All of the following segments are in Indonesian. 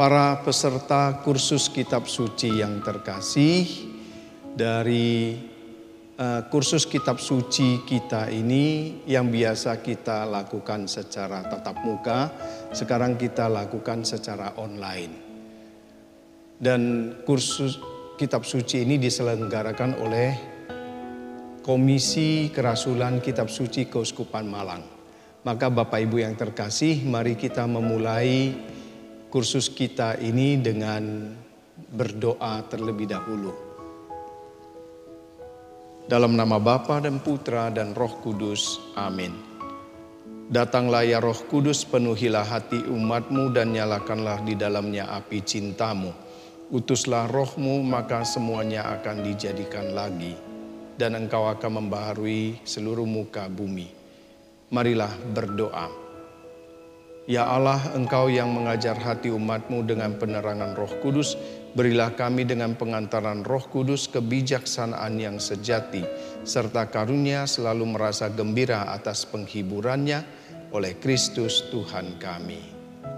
para peserta kursus kitab suci yang terkasih, dari kursus kitab suci kita ini yang biasa kita lakukan secara tatap muka, sekarang kita lakukan secara online. Dan kursus kitab suci ini diselenggarakan oleh Komisi Kerasulan Kitab Suci Keuskupan Malang. Maka Bapak Ibu yang terkasih, mari kita memulai kursus kita ini dengan berdoa terlebih dahulu. Dalam nama Bapa dan Putra dan Roh Kudus, amin. Datanglah ya Roh Kudus, penuhilah hati umat-Mu dan nyalakanlah di dalamnya api cinta-Mu. Utuslah Roh-Mu, maka semuanya akan dijadikan lagi, dan Engkau akan membaharui seluruh muka bumi. Marilah berdoa. Ya Allah, Engkau yang mengajar hati umat-Mu dengan penerangan Roh Kudus, berilah kami dengan pengantaran Roh Kudus kebijaksanaan yang sejati, serta karunia selalu merasa gembira atas penghiburannya oleh Kristus Tuhan kami.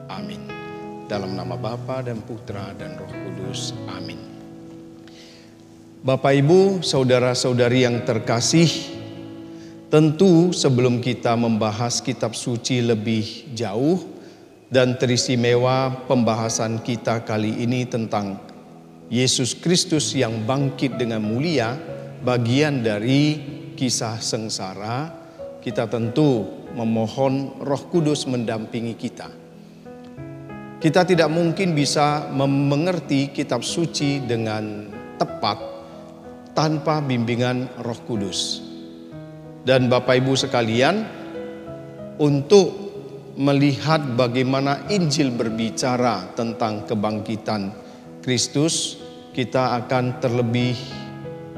Amin. Dalam nama Bapa dan Putra dan Roh Kudus. Amin. Bapak Ibu, saudara-saudari yang terkasih, tentu sebelum kita membahas kitab suci lebih jauh dan teristimewa pembahasan kita kali ini tentang Yesus Kristus yang bangkit dengan mulia, bagian dari kisah sengsara, kita tentu memohon Roh Kudus mendampingi kita. Kita tidak mungkin bisa mengerti kitab suci dengan tepat tanpa bimbingan Roh Kudus. Dan Bapak Ibu sekalian, untuk melihat bagaimana Injil berbicara tentang kebangkitan Kristus, kita akan terlebih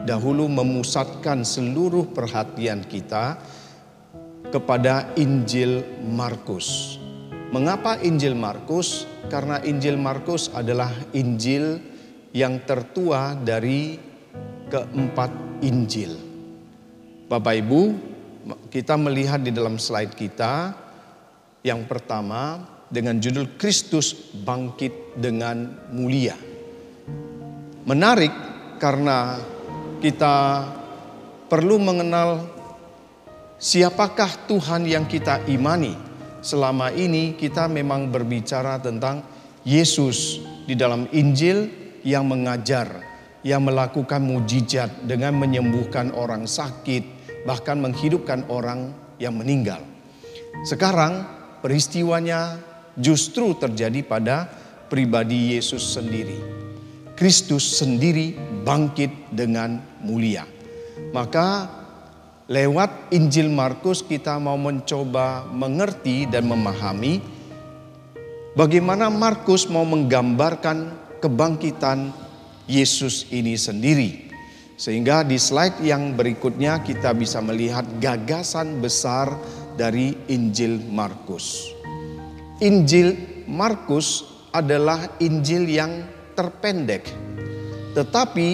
dahulu memusatkan seluruh perhatian kita kepada Injil Markus. Mengapa Injil Markus? Karena Injil Markus adalah Injil yang tertua dari keempat Injil. Bapak Ibu, kita melihat di dalam slide kita yang pertama dengan judul Kristus bangkit dengan mulia. Menarik karena kita perlu mengenal siapakah Tuhan yang kita imani. Selama ini kita memang berbicara tentang Yesus di dalam Injil yang mengajar, yang melakukan mujizat dengan menyembuhkan orang sakit, bahkan menghidupkan orang yang meninggal. Sekarang peristiwanya justru terjadi pada pribadi Yesus sendiri. Kristus sendiri bangkit dengan mulia. Maka lewat Injil Markus kita mau mencoba mengerti dan memahami bagaimana Markus mau menggambarkan kebangkitan Yesus ini sendiri. Sehingga di slide yang berikutnya kita bisa melihat gagasan besar dari Injil Markus. Injil Markus adalah Injil yang terpendek. Tetapi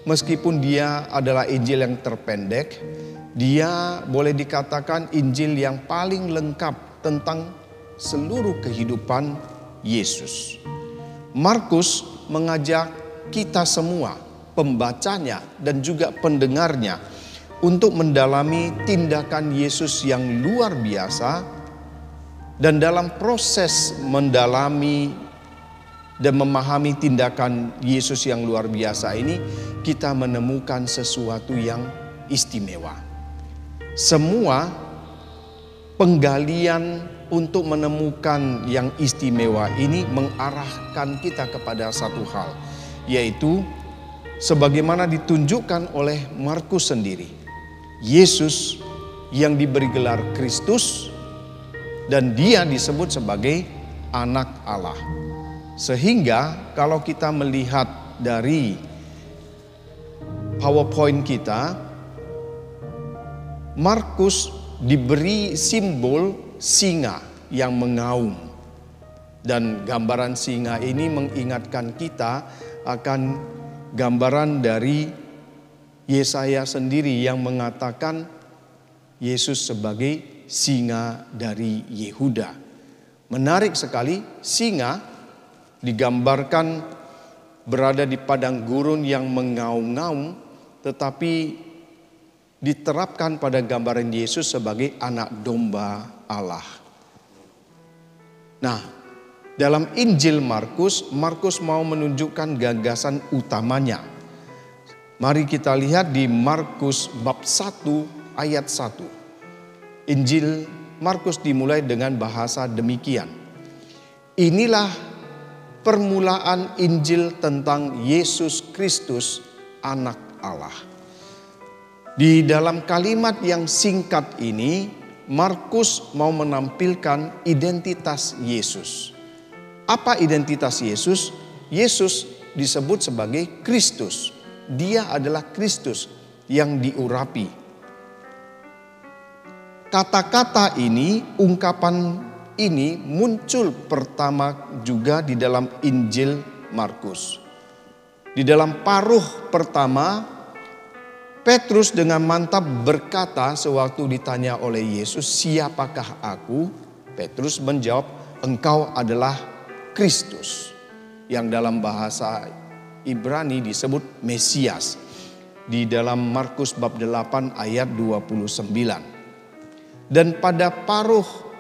meskipun dia adalah Injil yang terpendek, dia boleh dikatakan Injil yang paling lengkap tentang seluruh kehidupan Yesus. Markus mengajak kita semua, pembacanya dan juga pendengarnya, untuk mendalami tindakan Yesus yang luar biasa. Dan dalam proses mendalami dan memahami tindakan Yesus yang luar biasa ini, kita menemukan sesuatu yang istimewa. Semua penggalian untuk menemukan yang istimewa ini mengarahkan kita kepada satu hal, yaitu sebagaimana ditunjukkan oleh Markus sendiri, Yesus yang diberi gelar Kristus dan dia disebut sebagai anak Allah. Sehingga kalau kita melihat dari PowerPoint kita, Markus diberi simbol singa yang mengaum. Dan gambaran singa ini mengingatkan kita akan gambaran dari Yesaya sendiri yang mengatakan Yesus sebagai singa dari Yehuda. Menarik sekali, singa digambarkan berada di padang gurun yang mengaum-ngaum, tetapi diterapkan pada gambaran Yesus sebagai anak domba Allah. Nah, dalam Injil Markus mau menunjukkan gagasan utamanya. Mari kita lihat di Markus bab 1 ayat 1. Injil Markus dimulai dengan bahasa demikian. Inilah permulaan Injil tentang Yesus Kristus, anak Allah. Di dalam kalimat yang singkat ini, Markus mau menampilkan identitas Yesus. Apa identitas Yesus? Yesus disebut sebagai Kristus. Dia adalah Kristus yang diurapi. Kata-kata ini, ungkapan ini muncul pertama juga di dalam Injil Markus. Di dalam paruh pertama, Petrus dengan mantap berkata sewaktu ditanya oleh Yesus, "Siapakah aku?" Petrus menjawab, "Engkau adalah Kristus." Yang dalam bahasa Ibrani disebut Mesias. Di dalam Markus bab 8 ayat 29. Dan pada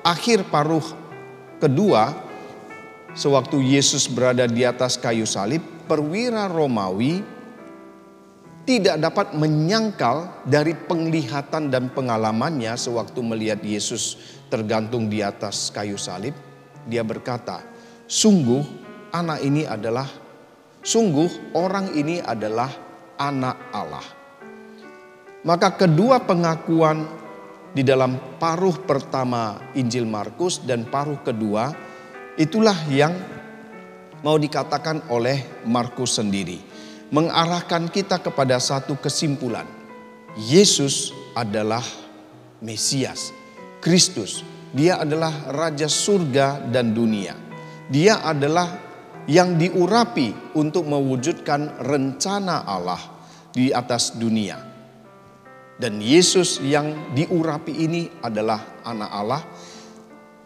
akhir paruh kedua, sewaktu Yesus berada di atas kayu salib, perwira Romawi tidak dapat menyangkal dari penglihatan dan pengalamannya sewaktu melihat Yesus tergantung di atas kayu salib. Dia berkata, sungguh orang ini adalah anak Allah. Maka kedua pengakuan di dalam paruh pertama Injil Markus dan paruh kedua, itulah yang mau dikatakan oleh Markus sendiri. Mengarahkan kita kepada satu kesimpulan. Yesus adalah Mesias, Kristus. Dia adalah Raja surga dan dunia. Dia adalah yang diurapi untuk mewujudkan rencana Allah di atas dunia. Dan Yesus yang diurapi ini adalah anak Allah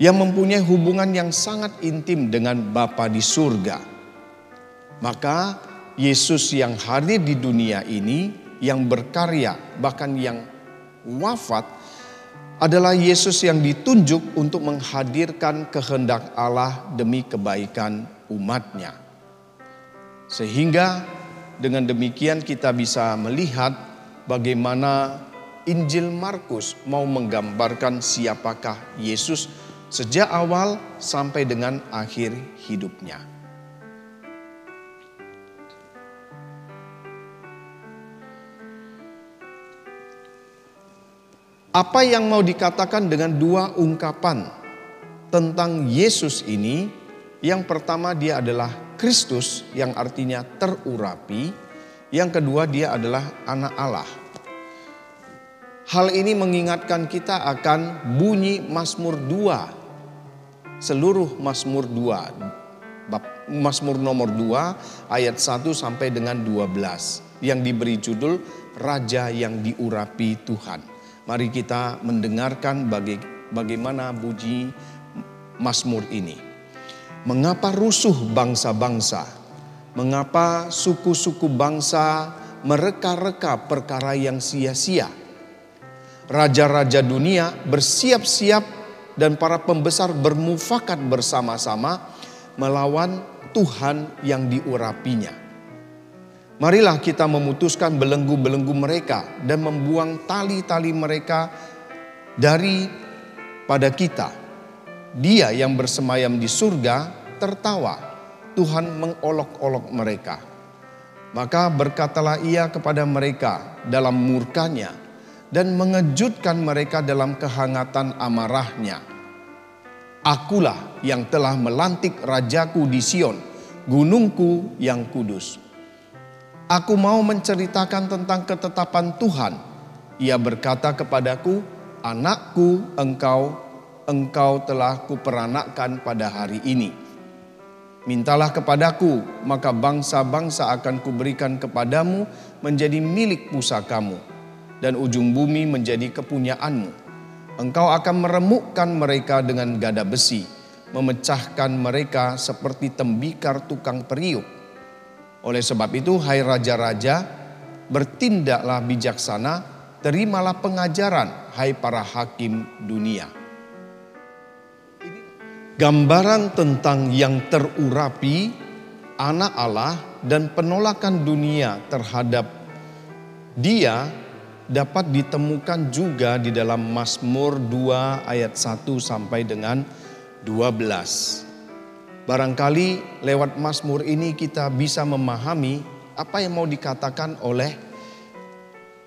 yang mempunyai hubungan yang sangat intim dengan Bapa di surga. Maka Yesus yang hadir di dunia ini, yang berkarya, bahkan yang wafat, adalah Yesus yang ditunjuk untuk menghadirkan kehendak Allah demi kebaikan umatnya. Sehingga dengan demikian kita bisa melihat bagaimana Injil Markus mau menggambarkan siapakah Yesus sejak awal sampai dengan akhir hidupnya. Apa yang mau dikatakan dengan dua ungkapan tentang Yesus ini? Yang pertama, dia adalah Kristus yang artinya terurapi. Yang kedua, dia adalah anak Allah. Hal ini mengingatkan kita akan bunyi Mazmur 2. Seluruh Mazmur 2. Mazmur nomor 2 ayat 1 sampai dengan 12. Yang diberi judul Raja yang diurapi Tuhan. Mari kita mendengarkan bagaimana bunyi Mazmur ini. Mengapa rusuh bangsa-bangsa? Mengapa suku-suku bangsa mereka-reka perkara yang sia-sia? Raja-raja dunia bersiap-siap dan para pembesar bermufakat bersama-sama melawan Tuhan yang diurapinya. Marilah kita memutuskan belenggu-belenggu mereka dan membuang tali-tali mereka daripada kita. Dia yang bersemayam di surga tertawa. Tuhan mengolok-olok mereka. Maka berkatalah ia kepada mereka dalam murkanya dan mengejutkan mereka dalam kehangatan amarahnya. Akulah yang telah melantik rajaku di Sion, gunungku yang kudus. Aku mau menceritakan tentang ketetapan Tuhan. Ia berkata kepadaku, anakku, engkau telah kuperanakkan pada hari ini. Mintalah kepadaku, maka bangsa-bangsa akan kuberikan kepadamu menjadi milik pusakamu, dan ujung bumi menjadi kepunyaanmu. Engkau akan meremukkan mereka dengan gada besi, memecahkan mereka seperti tembikar tukang periuk. Oleh sebab itu, hai raja-raja, bertindaklah bijaksana, terimalah pengajaran, hai para hakim dunia. Gambaran tentang yang terurapi, anak Allah dan penolakan dunia terhadap Dia dapat ditemukan juga di dalam Mazmur 2 ayat 1 sampai dengan 12. Barangkali lewat Mazmur ini kita bisa memahami apa yang mau dikatakan oleh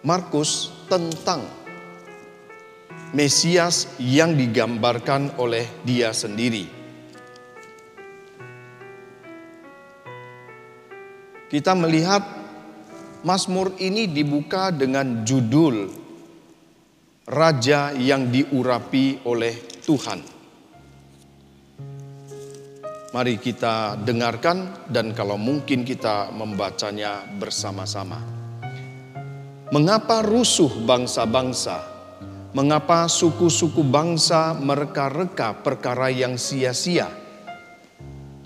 Markus tentang Mesias yang digambarkan oleh Dia sendiri. Kita melihat Mazmur ini dibuka dengan judul Raja yang diurapi oleh Tuhan. Mari kita dengarkan dan kalau mungkin kita membacanya bersama-sama. Mengapa rusuh bangsa-bangsa? Mengapa suku-suku bangsa mereka-reka perkara yang sia-sia?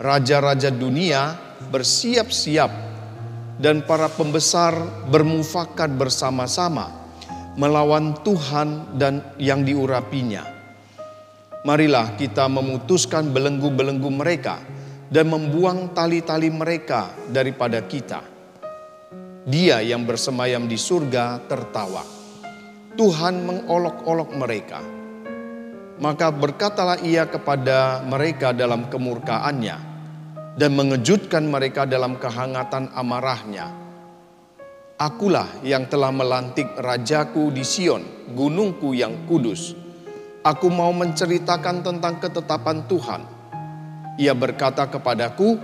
Raja-raja dunia bersiap-siap dan para pembesar bermufakat bersama-sama melawan Tuhan dan yang diurapinya. Marilah kita memutuskan belenggu-belenggu mereka dan membuang tali-tali mereka daripada kita. Dia yang bersemayam di surga tertawa. Tuhan mengolok-olok mereka. Maka berkatalah Ia kepada mereka dalam kemurkaannya dan mengejutkan mereka dalam kehangatan amarahnya. Akulah yang telah melantik rajaku di Sion, gunungku yang kudus. Aku mau menceritakan tentang ketetapan Tuhan. Ia berkata kepadaku,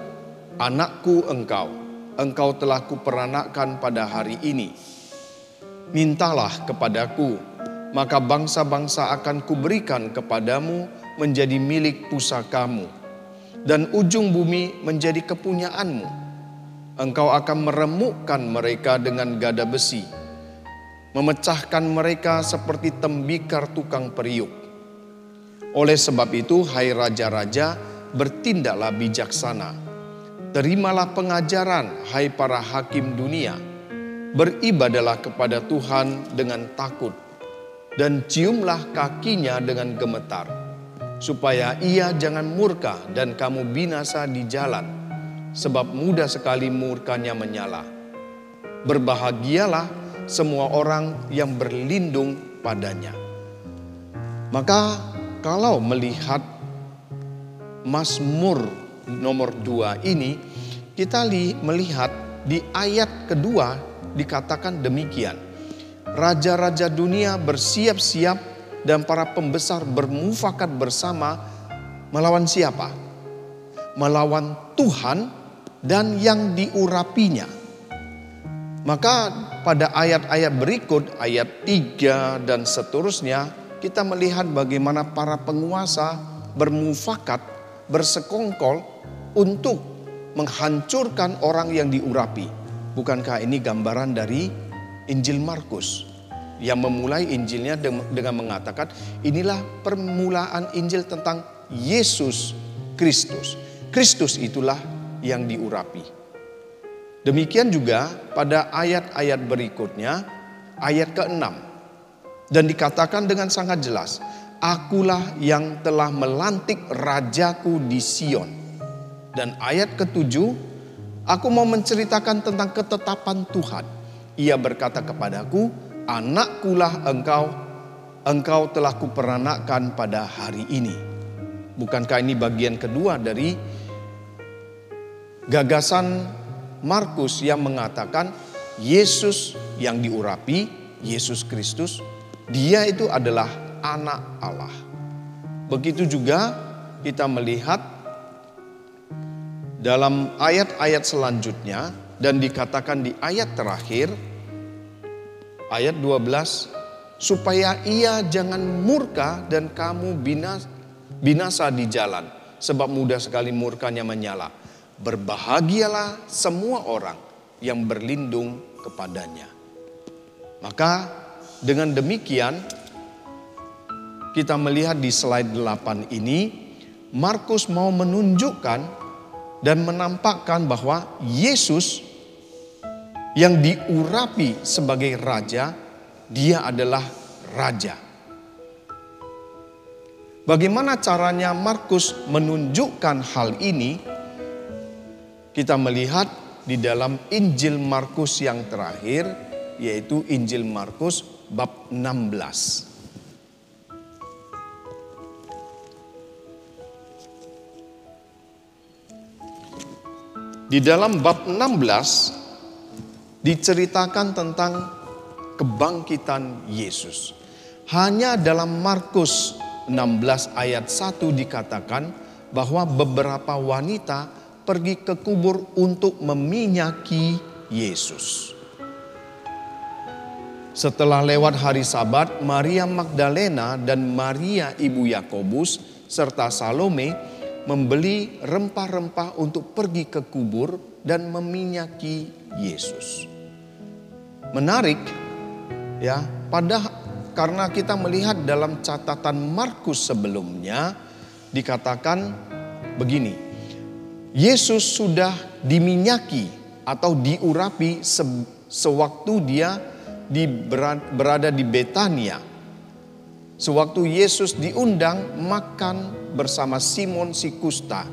anakku engkau telah kuperanakkan pada hari ini. Mintalah kepadaku, maka bangsa-bangsa akan kuberikan kepadamu menjadi milik pusakamu, dan ujung bumi menjadi kepunyaanmu. Engkau akan meremukkan mereka dengan gada besi, memecahkan mereka seperti tembikar tukang periuk. Oleh sebab itu, hai raja-raja, bertindaklah bijaksana. Terimalah pengajaran, hai para hakim dunia. Beribadalah kepada Tuhan dengan takut, dan ciumlah kakinya dengan gemetar, supaya Ia jangan murka dan kamu binasa di jalan, sebab mudah sekali murkanya menyala. Berbahagialah semua orang yang berlindung padanya. Maka kalau melihat Mazmur nomor 2 ini, kita melihat di ayat kedua dikatakan demikian. Raja-raja dunia bersiap-siap dan para pembesar bermufakat bersama melawan siapa? Melawan Tuhan dan yang diurapinya. Maka pada ayat-ayat berikut, ayat 3 dan seterusnya, kita melihat bagaimana para penguasa bermufakat, bersekongkol untuk menghancurkan orang yang diurapi. Bukankah ini gambaran dari Injil Markus yang memulai Injilnya dengan mengatakan inilah permulaan Injil tentang Yesus Kristus. Kristus itulah yang diurapi. Demikian juga pada ayat-ayat berikutnya, ayat ke-6. Dan dikatakan dengan sangat jelas, akulah yang telah melantik rajaku di Sion. Dan ayat ke-7, aku mau menceritakan tentang ketetapan Tuhan. Ia berkata kepadaku, anakkulah engkau telah kuperanakkan pada hari ini. Bukankah ini bagian kedua dari gagasan Markus yang mengatakan Yesus yang diurapi, Yesus Kristus, Dia itu adalah anak Allah. Begitu juga kita melihat dalam ayat-ayat selanjutnya dan dikatakan di ayat terakhir, ayat 12, supaya Ia jangan murka dan kamu binasa di jalan, sebab mudah sekali murkanya menyala. Berbahagialah semua orang yang berlindung kepadanya. Maka dengan demikian kita melihat di slide 8 ini Markus mau menunjukkan dan menampakkan bahwa Yesus yang diurapi sebagai raja, dia adalah raja. Bagaimana caranya Markus menunjukkan hal ini? Kita melihat di dalam Injil Markus yang terakhir, yaitu Injil Markus bab 16. Di dalam bab 16 diceritakan tentang kebangkitan Yesus. Hanya dalam Markus 16 ayat 1 dikatakan bahwa beberapa wanita pergi ke kubur untuk meminyaki Yesus. Setelah lewat hari Sabat, Maria Magdalena dan Maria ibu Yakobus serta Salome membeli rempah-rempah untuk pergi ke kubur dan meminyaki Yesus. Menarik ya, karena kita melihat dalam catatan Markus sebelumnya dikatakan begini. Yesus sudah diminyaki atau diurapi sewaktu dia berada di Betania. Sewaktu Yesus diundang makan bersama Simon si kusta.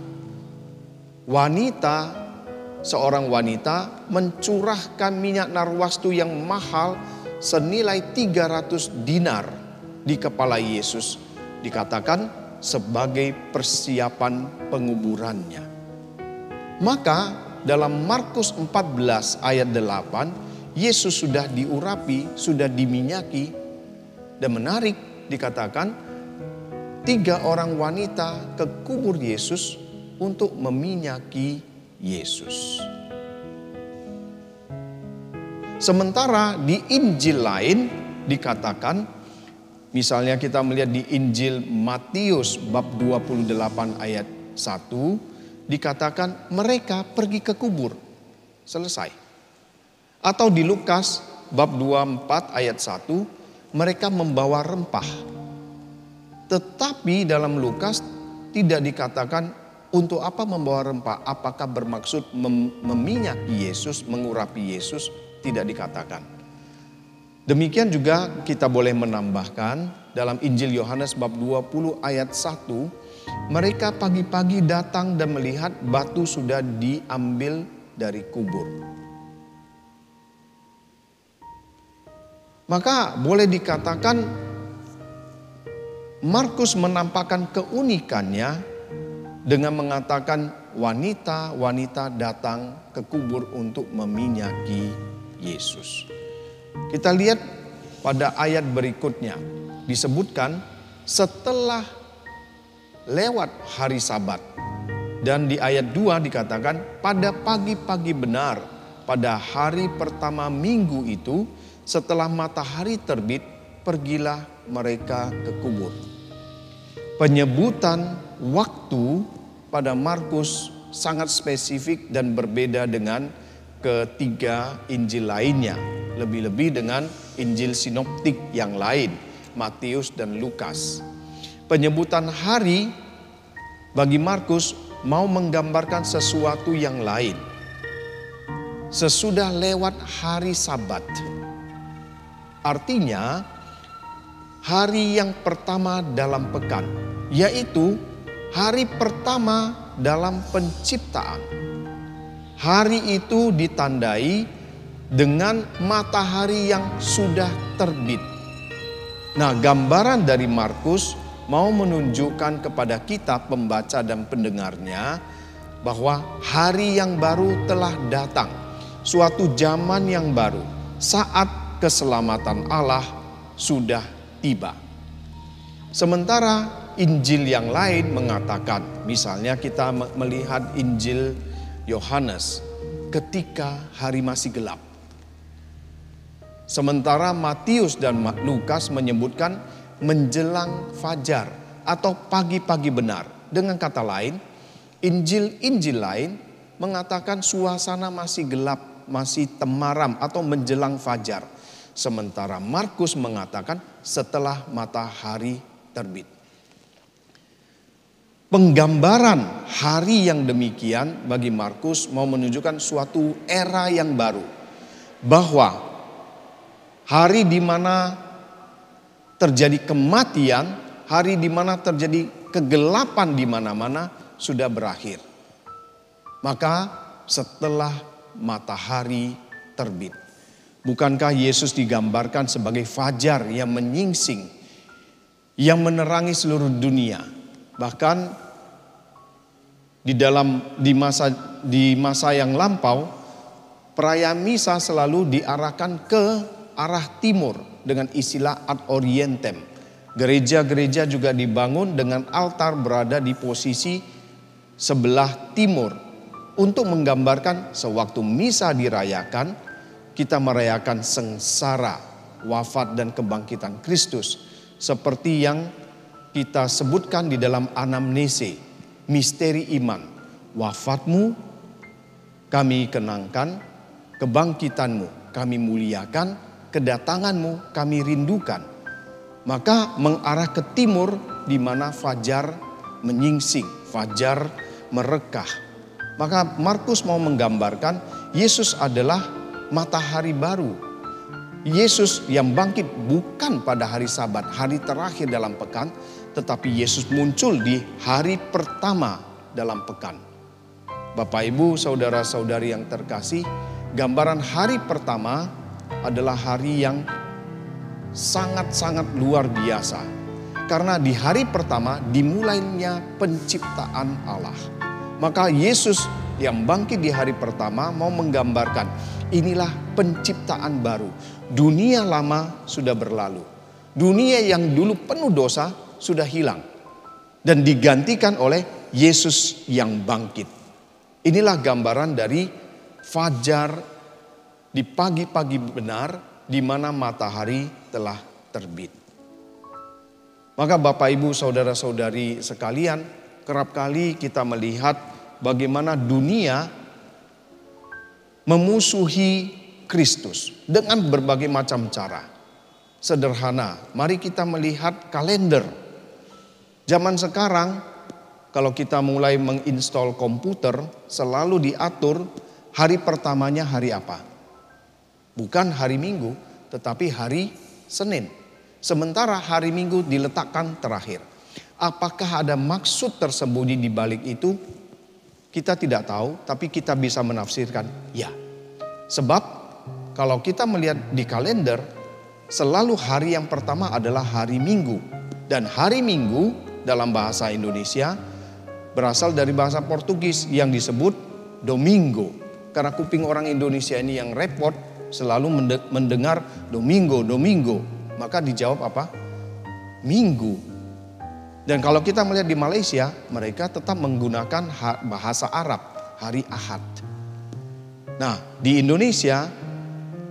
Seorang wanita mencurahkan minyak narwastu yang mahal senilai 300 dinar di kepala Yesus. Dikatakan sebagai persiapan penguburannya. Maka dalam Markus 14 ayat 8, Yesus sudah diurapi, sudah diminyaki. Dan menarik dikatakan 3 orang wanita ke kubur Yesus untuk meminyaki Yesus. Sementara di Injil lain dikatakan, misalnya kita melihat di Injil Matius bab 28 ayat 1, dikatakan mereka pergi ke kubur. Selesai. Atau di Lukas bab 24 ayat 1, mereka membawa rempah. Tetapi dalam Lukas tidak dikatakan untuk apa membawa rempah. Apakah bermaksud meminyaki Yesus, mengurapi Yesus? Tidak dikatakan. Demikian juga kita boleh menambahkan dalam Injil Yohanes bab 20 ayat 1. Mereka pagi-pagi datang dan melihat batu sudah diambil dari kubur. Maka boleh dikatakan Markus menampakkan keunikannya dengan mengatakan wanita-wanita datang ke kubur untuk meminyaki Yesus. Kita lihat pada ayat berikutnya disebutkan setelah lewat hari Sabat. Dan di ayat 2 dikatakan pada pagi-pagi benar pada hari pertama minggu itu, setelah matahari terbit, pergilah mereka ke kubur. Penyebutan waktu pada Markus sangat spesifik dan berbeda dengan ketiga Injil lainnya. Lebih-lebih dengan Injil sinoptik yang lain, Matius dan Lukas. Penyebutan hari bagi Markus mau menggambarkan sesuatu yang lain. Sesudah lewat hari Sabat. Artinya hari yang pertama dalam pekan, yaitu hari pertama dalam penciptaan. Hari itu ditandai dengan matahari yang sudah terbit. Nah, gambaran dari Markus mau menunjukkan kepada kita pembaca dan pendengarnya bahwa hari yang baru telah datang. Suatu zaman yang baru, saat keselamatan Allah sudah tiba. Sementara Injil yang lain mengatakan, misalnya kita melihat Injil Yohanes ketika hari masih gelap. Sementara Matius dan Lukas menyebutkan menjelang fajar atau pagi-pagi benar. Dengan kata lain, Injil-Injil lain mengatakan suasana masih gelap, masih temaram atau menjelang fajar. Sementara Markus mengatakan setelah matahari terbit. Penggambaran hari yang demikian bagi Markus mau menunjukkan suatu era yang baru. Bahwa hari di mana terjadi kematian, hari di mana terjadi kegelapan di mana-mana sudah berakhir. Maka setelah matahari terbit. Bukankah Yesus digambarkan sebagai fajar yang menyingsing, yang menerangi seluruh dunia? Bahkan di masa yang lampau, perayaan misa selalu diarahkan ke arah timur dengan istilah ad orientem. Gereja-gereja juga dibangun dengan altar berada di posisi sebelah timur untuk menggambarkan sewaktu misa dirayakan, kita merayakan sengsara, wafat dan kebangkitan Kristus, seperti yang kita sebutkan di dalam anamnese, misteri iman. Wafatmu kami kenangkan, kebangkitanmu kami muliakan, kedatanganmu kami rindukan. Maka mengarah ke timur di mana fajar menyingsing, fajar merekah. Maka Markus mau menggambarkan Yesus adalah matahari baru. Yesus yang bangkit bukan pada hari Sabat, hari terakhir dalam pekan, tetapi Yesus muncul di hari pertama dalam pekan. Bapak, Ibu, saudara-saudari yang terkasih, gambaran hari pertama adalah hari yang sangat-sangat luar biasa. Karena di hari pertama dimulainya penciptaan Allah. Maka Yesus yang bangkit di hari pertama mau menggambarkan inilah penciptaan baru. Dunia lama sudah berlalu. Dunia yang dulu penuh dosa sudah hilang. Dan digantikan oleh Yesus yang bangkit. Inilah gambaran dari fajar di pagi-pagi benar di mana matahari telah terbit. Maka Bapak, Ibu, saudara-saudari sekalian, kerap kali kita melihat bagaimana dunia memusuhi Kristus dengan berbagai macam cara. Sederhana, mari kita melihat kalender. Zaman sekarang, kalau kita mulai menginstal komputer, selalu diatur hari pertamanya hari apa? Bukan hari Minggu, tetapi hari Senin. Sementara hari Minggu diletakkan terakhir. Apakah ada maksud tersembunyi di balik itu? Kita tidak tahu, tapi kita bisa menafsirkan ya. Sebab kalau kita melihat di kalender, selalu hari yang pertama adalah hari Minggu. Dan hari Minggu dalam bahasa Indonesia berasal dari bahasa Portugis yang disebut Domingo. Karena kuping orang Indonesia ini yang repot selalu mendengar Domingo, Domingo. Maka dijawab apa? Minggu. Dan kalau kita melihat di Malaysia, mereka tetap menggunakan bahasa Arab, hari Ahad. Nah, di Indonesia,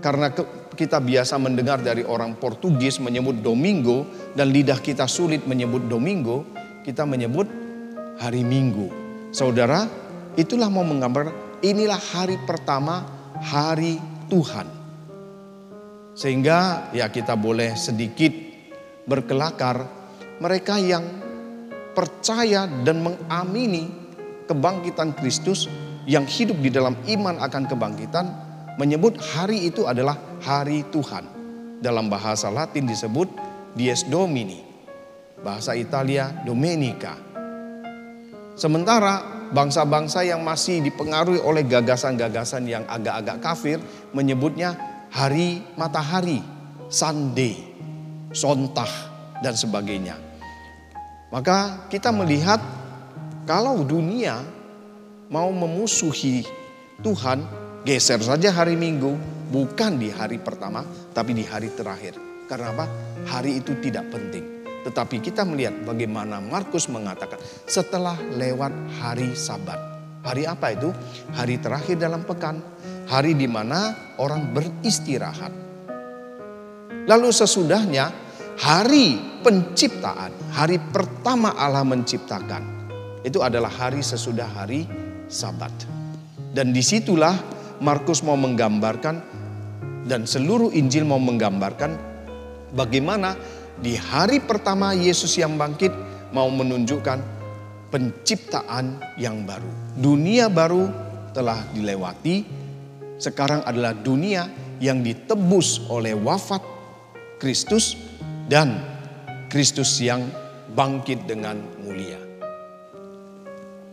karena kita biasa mendengar dari orang Portugis menyebut Domingo, dan lidah kita sulit menyebut Domingo, kita menyebut hari Minggu. Saudara, itulah mau menggambar, inilah hari pertama, hari Tuhan. Sehingga ya kita boleh sedikit berkelakar, mereka yang percaya dan mengamini kebangkitan Kristus, yang hidup di dalam iman akan kebangkitan, menyebut hari itu adalah hari Tuhan. Dalam bahasa Latin disebut Dies Domini, bahasa Italia Domenica. Sementara bangsa-bangsa yang masih dipengaruhi oleh gagasan-gagasan yang agak-agak kafir menyebutnya hari matahari, Sunday, Sonntag, dan sebagainya. Maka kita melihat kalau dunia mau memusuhi Tuhan, geser saja hari Minggu, bukan di hari pertama, tapi di hari terakhir. Karena apa? Hari itu tidak penting. Tetapi kita melihat bagaimana Markus mengatakan setelah lewat hari Sabat. Hari apa itu? Hari terakhir dalam pekan. Hari di mana orang beristirahat. Lalu sesudahnya hari penciptaan, hari pertama Allah menciptakan. Itu adalah hari sesudah hari Sabat. Dan disitulah Markus mau menggambarkan dan seluruh Injil mau menggambarkan bagaimana di hari pertama Yesus yang bangkit mau menunjukkan penciptaan yang baru. Dunia baru telah dilewati, sekarang adalah dunia yang ditebus oleh wafat Kristus dan Kristus yang bangkit dengan mulia.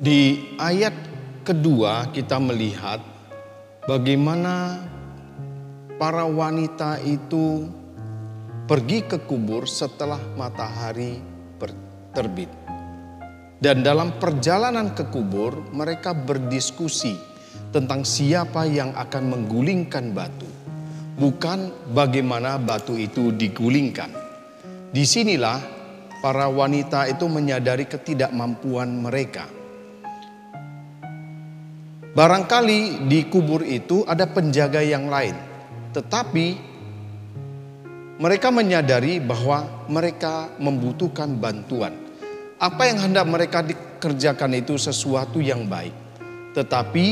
Di ayat kedua kita melihat bagaimana para wanita itu pergi ke kubur setelah matahari terbit. Dan dalam perjalanan ke kubur mereka berdiskusi tentang siapa yang akan menggulingkan batu. Bukan bagaimana batu itu digulingkan. Disinilah para wanita itu menyadari ketidakmampuan mereka. Barangkali di kubur itu ada penjaga yang lain. Tetapi mereka menyadari bahwa mereka membutuhkan bantuan. Apa yang hendak mereka dikerjakan itu sesuatu yang baik. Tetapi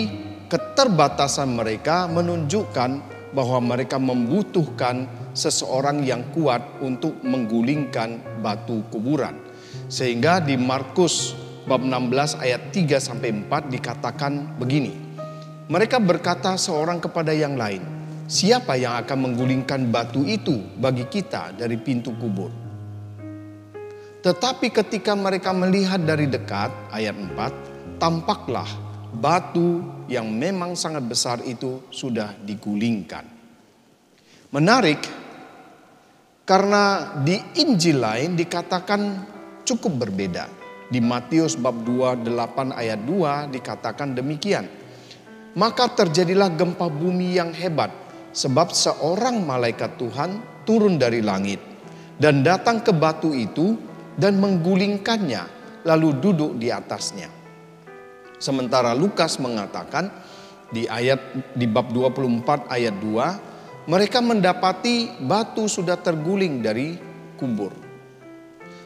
keterbatasan mereka menunjukkan bahwa mereka membutuhkan seseorang yang kuat untuk menggulingkan batu kuburan. Sehingga di Markus bab 16 ayat 3-4 dikatakan begini. Mereka berkata seorang kepada yang lain, siapa yang akan menggulingkan batu itu bagi kita dari pintu kubur? Tetapi ketika mereka melihat dari dekat, ayat 4, tampaklah batu yang memang sangat besar itu sudah digulingkan. Menarik, karena di Injil lain dikatakan cukup berbeda. Di Matius bab 28 ayat 2 dikatakan demikian. Maka terjadilah gempa bumi yang hebat, sebab seorang malaikat Tuhan turun dari langit dan datang ke batu itu dan menggulingkannya, lalu duduk di atasnya. Sementara Lukas mengatakan di bab 24 ayat 2, mereka mendapati batu sudah terguling dari kubur.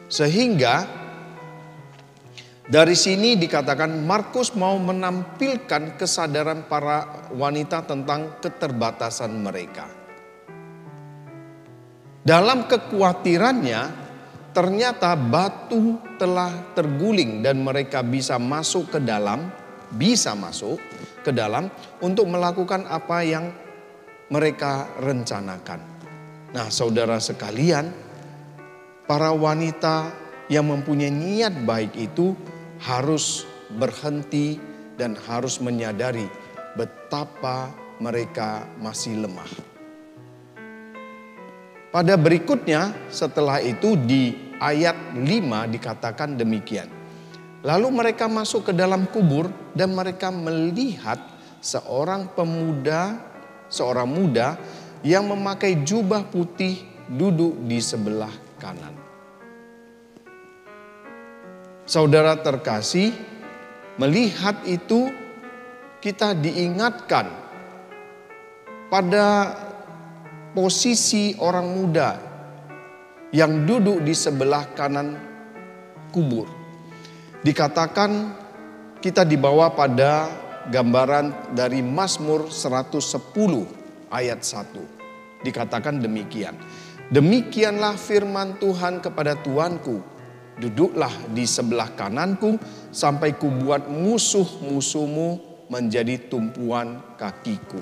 Sehingga dari sini dikatakan Markus mau menampilkan kesadaran para wanita tentang keterbatasan mereka. Dalam kekhawatirannya, ternyata batu telah terguling dan mereka bisa masuk ke dalam untuk melakukan apa yang mereka rencanakan. Nah, saudara sekalian, para wanita yang mempunyai niat baik itu harus berhenti dan harus menyadari betapa mereka masih lemah. Pada berikutnya setelah itu di ayat 5 dikatakan demikian. Lalu mereka masuk ke dalam kubur dan mereka melihat seorang muda yang memakai jubah putih duduk di sebelah kanan. Saudara terkasih, melihat itu kita diingatkan pada posisi orang muda yang duduk di sebelah kanan kubur. Dikatakan kita dibawa pada gambaran dari Mazmur 110 ayat 1. Dikatakan demikian. Demikianlah firman Tuhan kepada Tuanku, duduklah di sebelah kananku sampai kubuat musuh-musuhmu menjadi tumpuan kakiku.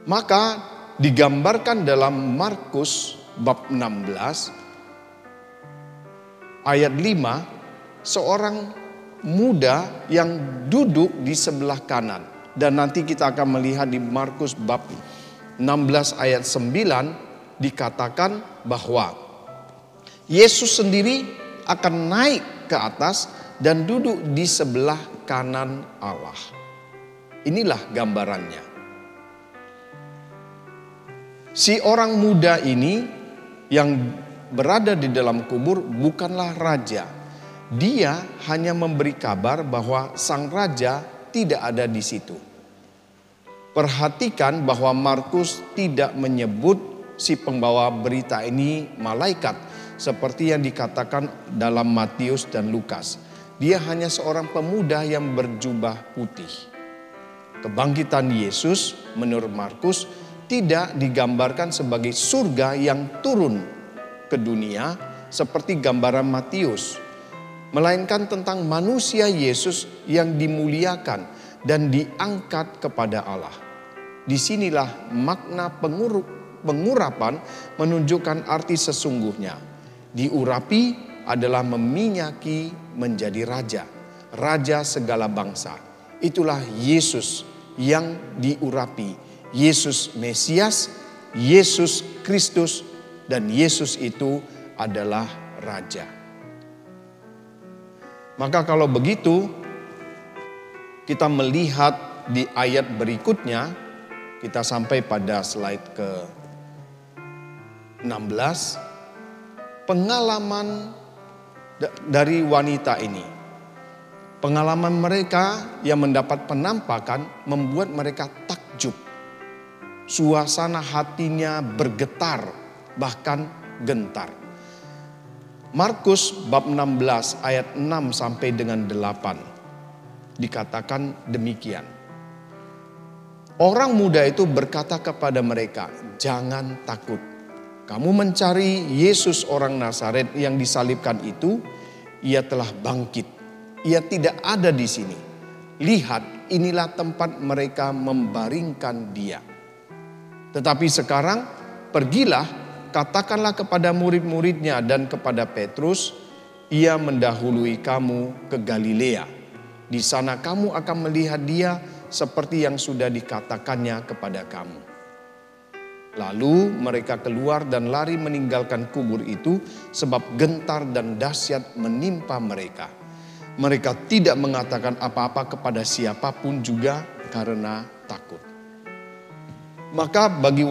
Maka digambarkan dalam Markus bab 16 ayat 5 seorang muda yang duduk di sebelah kanan. Dan nanti kita akan melihat di Markus bab 16 ayat 9 dikatakan bahwa Yesus sendiri akan naik ke atas dan duduk di sebelah kanan Allah. Inilah gambarannya. Si orang muda ini yang berada di dalam kubur bukanlah raja. Dia hanya memberi kabar bahwa sang raja tidak ada di situ. Perhatikan bahwa Markus tidak menyebut si pembawa berita ini malaikat seperti yang dikatakan dalam Matius dan Lukas. Dia hanya seorang pemuda yang berjubah putih. Kebangkitan Yesus menurut Markus tidak digambarkan sebagai surga yang turun ke dunia, seperti gambaran Matius, melainkan tentang manusia Yesus yang dimuliakan dan diangkat kepada Allah. Disinilah makna pengurapan menunjukkan arti sesungguhnya. Diurapi adalah meminyaki menjadi raja, raja segala bangsa. Itulah Yesus yang diurapi, Yesus Mesias, Yesus Kristus, dan Yesus itu adalah raja. Maka kalau begitu, kita melihat di ayat berikutnya, kita sampai pada slide ke 16, pengalaman dari wanita ini. Pengalaman mereka yang mendapat penampakan membuat mereka takjub. Suasana hatinya bergetar, bahkan gentar. Markus bab 16 ayat 6 sampai dengan 8 dikatakan demikian. Orang muda itu berkata kepada mereka, "Jangan takut. Kamu mencari Yesus orang Nazaret yang disalibkan itu, ia telah bangkit. Ia tidak ada di sini. Lihat, inilah tempat mereka membaringkan dia. Tetapi sekarang pergilah, katakanlah kepada murid-muridnya dan kepada Petrus, ia mendahului kamu ke Galilea. Di sana kamu akan melihat dia seperti yang sudah dikatakannya kepada kamu." Lalu mereka keluar dan lari meninggalkan kubur itu sebab gentar dan dahsyat menimpa mereka. Mereka tidak mengatakan apa-apa kepada siapapun juga karena takut. Maka bagi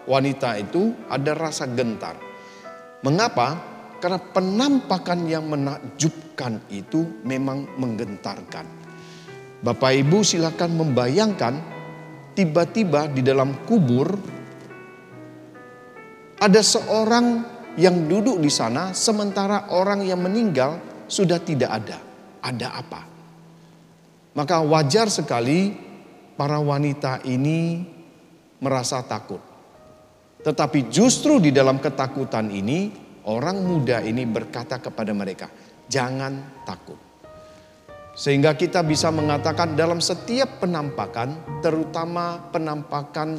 wanita itu ada rasa gentar. Mengapa? Karena penampakan yang menakjubkan itu memang menggentarkan. Bapak Ibu silakan membayangkan, tiba-tiba di dalam kubur ada seorang yang duduk di sana sementara orang yang meninggal sudah tidak ada. Ada apa? Maka wajar sekali para wanita ini merasa takut. Tetapi justru di dalam ketakutan ini, orang muda ini berkata kepada mereka, "Jangan takut." Sehingga kita bisa mengatakan dalam setiap penampakan, terutama penampakan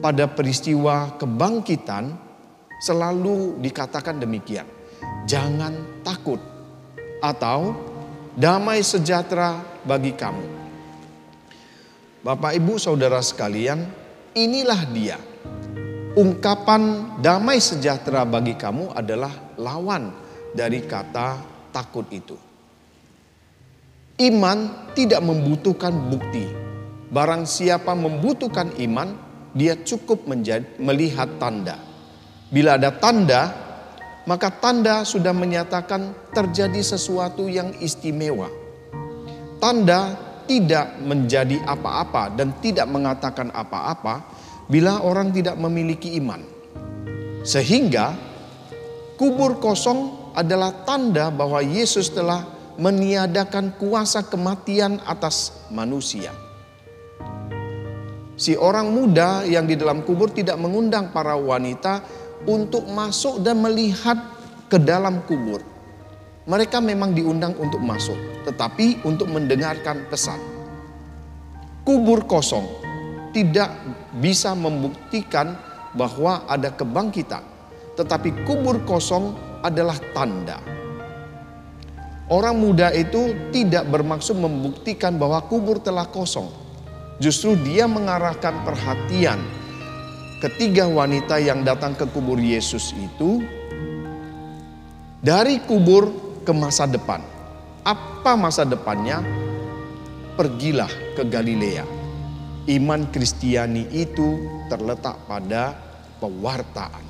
pada peristiwa kebangkitan, selalu dikatakan demikian, "Jangan takut," atau "Damai sejahtera bagi kamu." Bapak Ibu Saudara sekalian, inilah dia. Ungkapan damai sejahtera bagi kamu adalah lawan dari kata takut itu. Iman tidak membutuhkan bukti. Barang siapa membutuhkan iman, dia cukup melihat tanda. Bila ada tanda, maka tanda sudah menyatakan terjadi sesuatu yang istimewa. Tanda tidak menjadi apa-apa dan tidak mengatakan apa-apa bila orang tidak memiliki iman. Sehingga kubur kosong adalah tanda bahwa Yesus telah meniadakan kuasa kematian atas manusia. Si orang muda yang di dalam kubur tidak mengundang para wanita untuk masuk dan melihat ke dalam kubur. Mereka memang diundang untuk masuk, tetapi untuk mendengarkan pesan. Kubur kosong tidak bisa membuktikan bahwa ada kebangkitan, tetapi kubur kosong adalah tanda. Orang muda itu tidak bermaksud membuktikan bahwa kubur telah kosong. Justru dia mengarahkan perhatian ketiga wanita yang datang ke kubur Yesus itu dari kubur ke masa depan. Apa masa depannya? Pergilah ke Galilea. Iman Kristiani itu terletak pada pewartaan.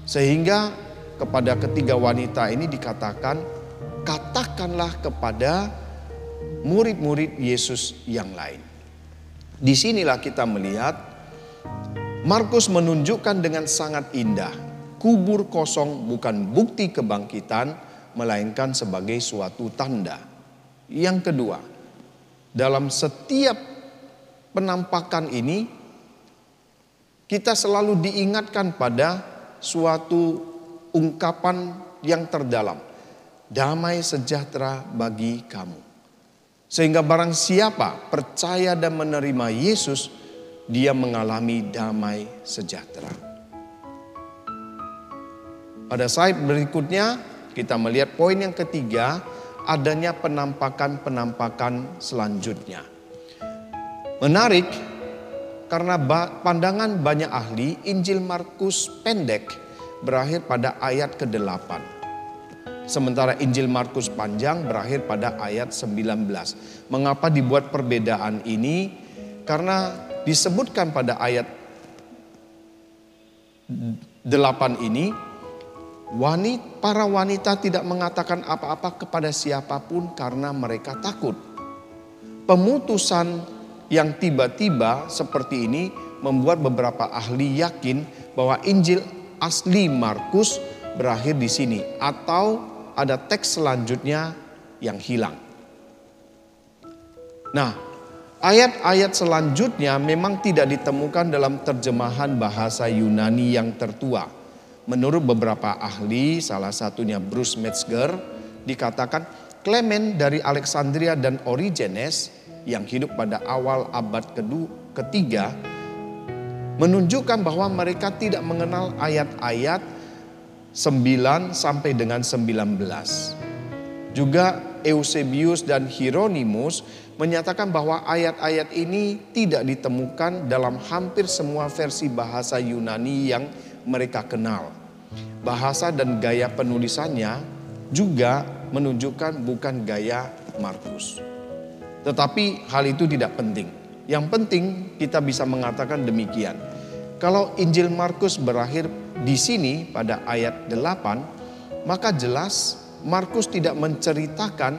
Sehingga kepada ketiga wanita ini dikatakan, katakanlah kepada murid-murid Yesus yang lain. Disinilah kita melihat Markus menunjukkan dengan sangat indah, kubur kosong bukan bukti kebangkitan, melainkan sebagai suatu tanda. Yang kedua, dalam setiap penampakan ini, kita selalu diingatkan pada suatu ungkapan yang terdalam, damai sejahtera bagi kamu. Sehingga barang siapa percaya dan menerima Yesus, dia mengalami damai sejahtera. Pada slide berikutnya kita melihat poin yang ketiga, adanya penampakan-penampakan selanjutnya. Menarik karena pandangan banyak ahli, Injil Markus pendek berakhir pada ayat ke-8. Sementara Injil Markus panjang berakhir pada ayat 19. Mengapa dibuat perbedaan ini? Karena disebutkan pada ayat 8 ini, para wanita tidak mengatakan apa-apa kepada siapapun karena mereka takut. Pemutusan yang tiba-tiba seperti ini membuat beberapa ahli yakin bahwa Injil asli Markus berakhir di sini, atau ada teks selanjutnya yang hilang. Nah, ayat-ayat selanjutnya memang tidak ditemukan dalam terjemahan bahasa Yunani yang tertua. Menurut beberapa ahli, salah satunya Bruce Metzger, dikatakan Clement dari Alexandria dan Origenes yang hidup pada awal abad ketiga menunjukkan bahwa mereka tidak mengenal ayat-ayat 9 sampai dengan 19. Juga Eusebius dan Hieronymus menyatakan bahwa ayat-ayat ini tidak ditemukan dalam hampir semua versi bahasa Yunani yang mereka kenal. Bahasa dan gaya penulisannya juga menunjukkan bukan gaya Markus. Tetapi hal itu tidak penting. Yang penting kita bisa mengatakan demikian. Kalau Injil Markus berakhir di sini pada ayat 8, maka jelas Markus tidak menceritakan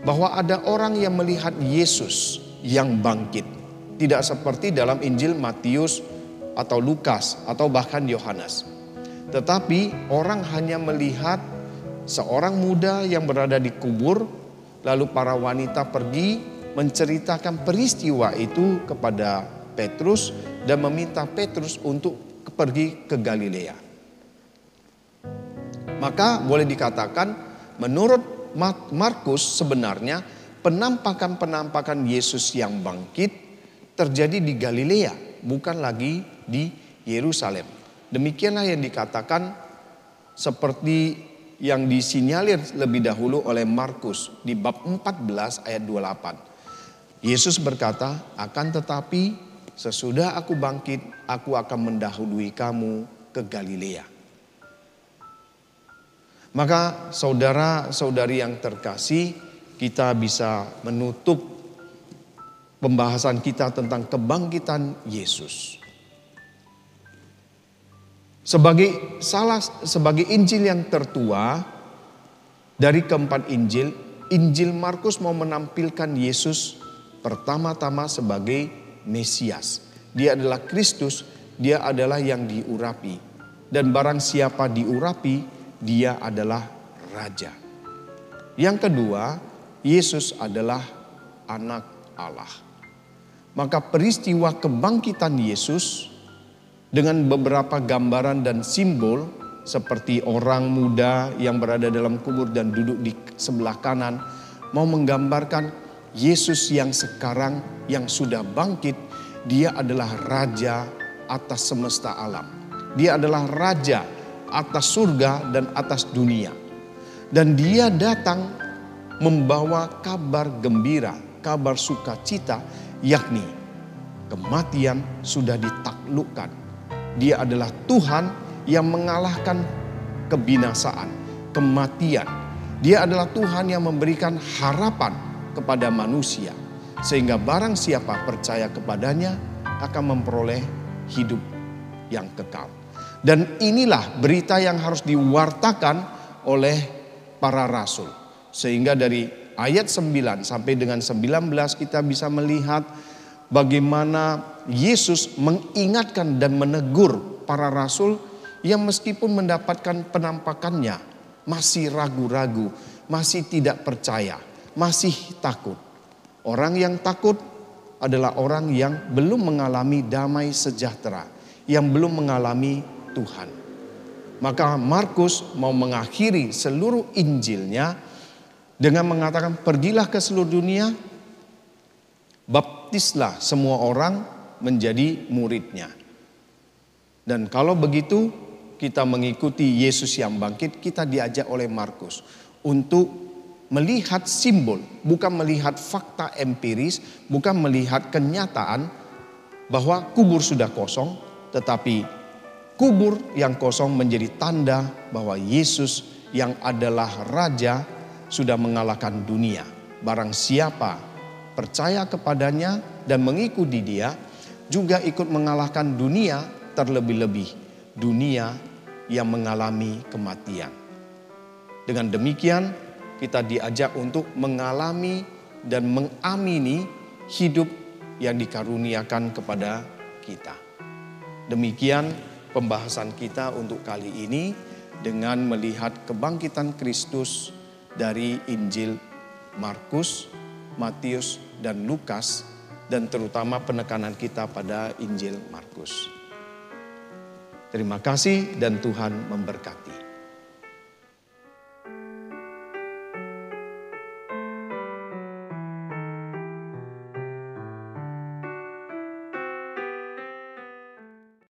bahwa ada orang yang melihat Yesus yang bangkit. Tidak seperti dalam Injil Matius atau Lukas atau bahkan Yohanes. Tetapi orang hanya melihat seorang muda yang berada di kubur, lalu para wanita pergi menceritakan peristiwa itu kepada Petrus dan meminta Petrus untuk pergi ke Galilea. Maka boleh dikatakan menurut Markus sebenarnya penampakan-penampakan Yesus yang bangkit terjadi di Galilea, bukan lagi di Yerusalem. Demikianlah yang dikatakan seperti yang disinyalir lebih dahulu oleh Markus di bab 14 ayat 28. Yesus berkata, akan tetapi sesudah aku bangkit, aku akan mendahului kamu ke Galilea. Maka saudara-saudari yang terkasih, kita bisa menutup pembahasan kita tentang kebangkitan Yesus. Sebagai Injil yang tertua dari keempat Injil, Injil Markus mau menampilkan Yesus pertama-tama sebagai Mesias. Dia adalah Kristus, dia adalah yang diurapi. Dan barang siapa diurapi, dia adalah Raja. Yang kedua, Yesus adalah Anak Allah. Maka peristiwa kebangkitan Yesus dengan beberapa gambaran dan simbol seperti orang muda yang berada dalam kubur dan duduk di sebelah kanan mau menggambarkan Yesus yang sekarang yang sudah bangkit, dia adalah Raja atas semesta alam. Dia adalah Raja atas surga dan atas dunia. Dan dia datang membawa kabar gembira, kabar sukacita, yakni kematian sudah ditaklukkan. Dia adalah Tuhan yang mengalahkan kebinasaan, kematian. Dia adalah Tuhan yang memberikan harapan kepada manusia. Sehingga barang siapa percaya kepadanya akan memperoleh hidup yang kekal. Dan inilah berita yang harus diwartakan oleh para rasul. Sehingga dari ayat 9 sampai dengan 19 kita bisa melihat bagaimana Yesus mengingatkan dan menegur para rasul yang meskipun mendapatkan penampakannya masih ragu-ragu, masih tidak percaya, masih takut. Orang yang takut adalah orang yang belum mengalami damai sejahtera, yang belum mengalami Tuhan. Maka Markus mau mengakhiri seluruh Injilnya dengan mengatakan, pergilah ke seluruh dunia, baptislah semua orang menjadi muridnya. Dan kalau begitu kita mengikuti Yesus yang bangkit, kita diajak oleh Markus untuk melihat simbol, bukan melihat fakta empiris, bukan melihat kenyataan bahwa kubur sudah kosong, tetapi kubur yang kosong menjadi tanda bahwa Yesus yang adalah Raja sudah mengalahkan dunia. Barang siapa percaya kepadanya dan mengikuti Dia, juga ikut mengalahkan dunia, terlebih-lebih dunia yang mengalami kematian. Dengan demikian kita diajak untuk mengalami dan mengamini hidup yang dikaruniakan kepada kita. Demikian pembahasan kita untuk kali ini dengan melihat kebangkitan Kristus dari Injil Markus, Matius, dan Lukas, dan terutama penekanan kita pada Injil Markus. Terima kasih dan Tuhan memberkati.